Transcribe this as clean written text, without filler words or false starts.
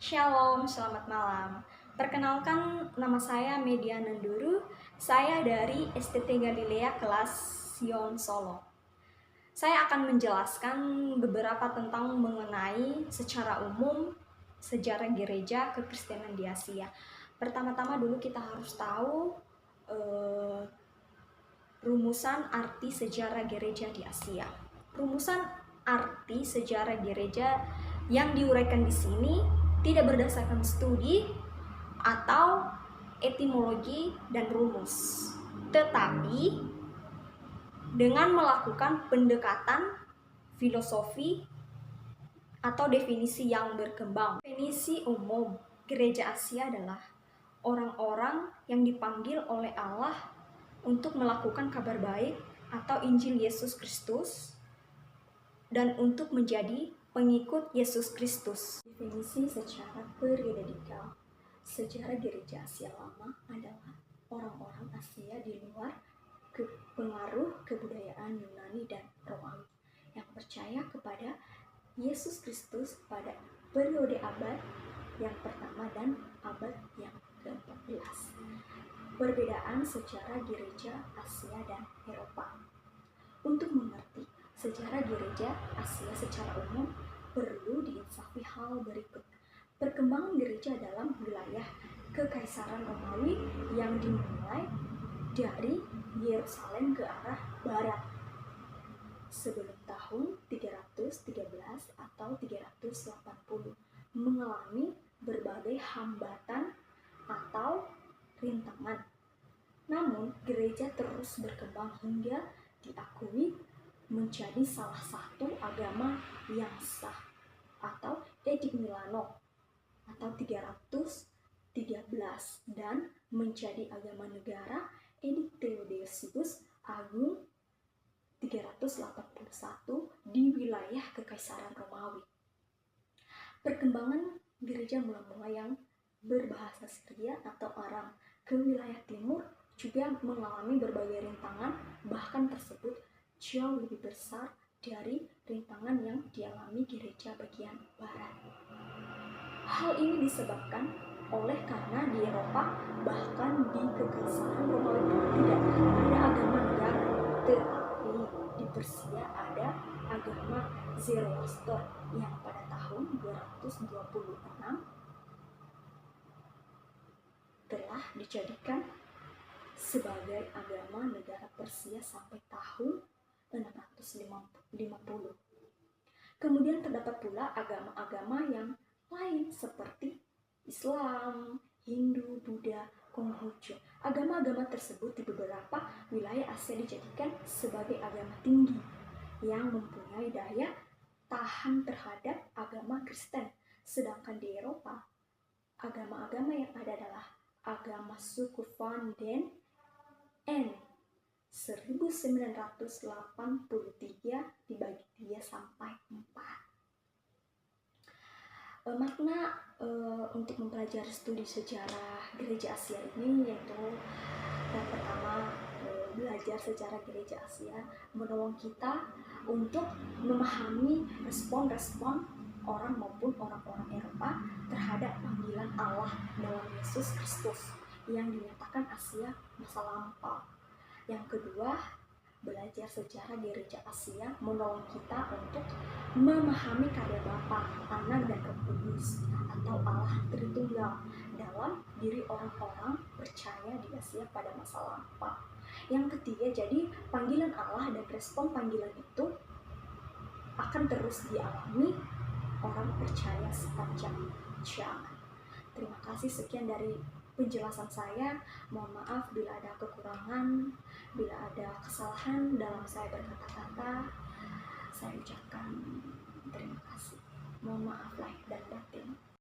Shalom, selamat malam. Perkenalkan, nama saya Media Nanduru. Saya dari STT Galilea kelas Sion Solo. Saya akan menjelaskan beberapa tentang mengenai secara umum sejarah gereja kekristenan di Asia. Pertama-tama dulu kita harus tahu rumusan arti sejarah gereja di Asia. Rumusan arti sejarah gereja yang diuraikan di sini tidak berdasarkan studi atau etimologi dan rumus, tetapi dengan melakukan pendekatan filosofi atau definisi yang berkembang. Definisi umum gereja Asia adalah orang-orang yang dipanggil oleh Allah untuk melakukan kabar baik atau Injil Yesus Kristus dan untuk menjadi pengikut Yesus Kristus. Definisi secara periodikal sejarah gereja Asia Lama adalah orang-orang Asia di luar pengaruh kebudayaan Yunani dan Romawi yang percaya kepada Yesus Kristus pada periode abad yang pertama dan abad yang ke-14. Perbedaan sejarah gereja Asia dan Eropa. Untuk mengerti sejarah gereja Asia secara umum, perlu diinsafi hal berikut. Perkembangan gereja dalam wilayah Kekaisaran Romawi yang dimulai dari Yerusalem ke arah barat sebelum tahun 313 atau 380 mengalami berbagai hambatan atau rintangan. Namun, gereja terus berkembang hingga diakui menjadi salah satu agama yang sah atau Edict Milano atau 313 dan menjadi agama negara Edict Theodosius Agung 381 di wilayah Kekaisaran Romawi. Perkembangan gereja mula-mula yang berbahasa Syria atau Aram ke wilayah timur juga mengalami berbagai rintangan, bahkan tersebut jauh lebih besar dari rintangan yang dialami gereja bagian barat. Hal ini disebabkan oleh karena di Eropa bahkan di Kekaisaran Romawi tidak ada agama negara, tetapi di Persia ada agama Zoroaster yang pada tahun 226 telah dijadikan sebagai agama negara Persia sampai tahun 650. Kemudian terdapat pula agama-agama yang lain seperti Islam, Hindu, Buddha, Konghucu. Agama-agama tersebut di beberapa wilayah Asia dijadikan sebagai agama tinggi yang mempunyai daya tahan terhadap agama Kristen. Sedangkan di Eropa, agama-agama yang ada adalah agama suku Van den N 1983 dibagi 3 sampai 4. Makna untuk mempelajari studi sejarah gereja Asia ini yaitu yang pertama, belajar sejarah gereja Asia menolong kita untuk memahami respon-respon orang maupun orang-orang Eropa terhadap panggilan Allah dalam Yesus Kristus yang dinyatakan Asia masa lampau. Yang kedua, belajar sejarah gereja Asia menolong kita untuk memahami karya Bapa, Anak, dan Roh Kudus atau Allah Tritunggal dalam diri orang-orang percaya di Asia pada masa lampau. Yang ketiga, jadi panggilan Allah dan respon panggilan itu akan terus dialami orang percaya sepanjang zaman. Terima kasih, sekian dari penjelasan saya. Mohon maaf bila ada kekurangan, bila ada kesalahan dalam saya berkata-kata. Saya ucapkan terima kasih. Mohon maaf lahir dan batin.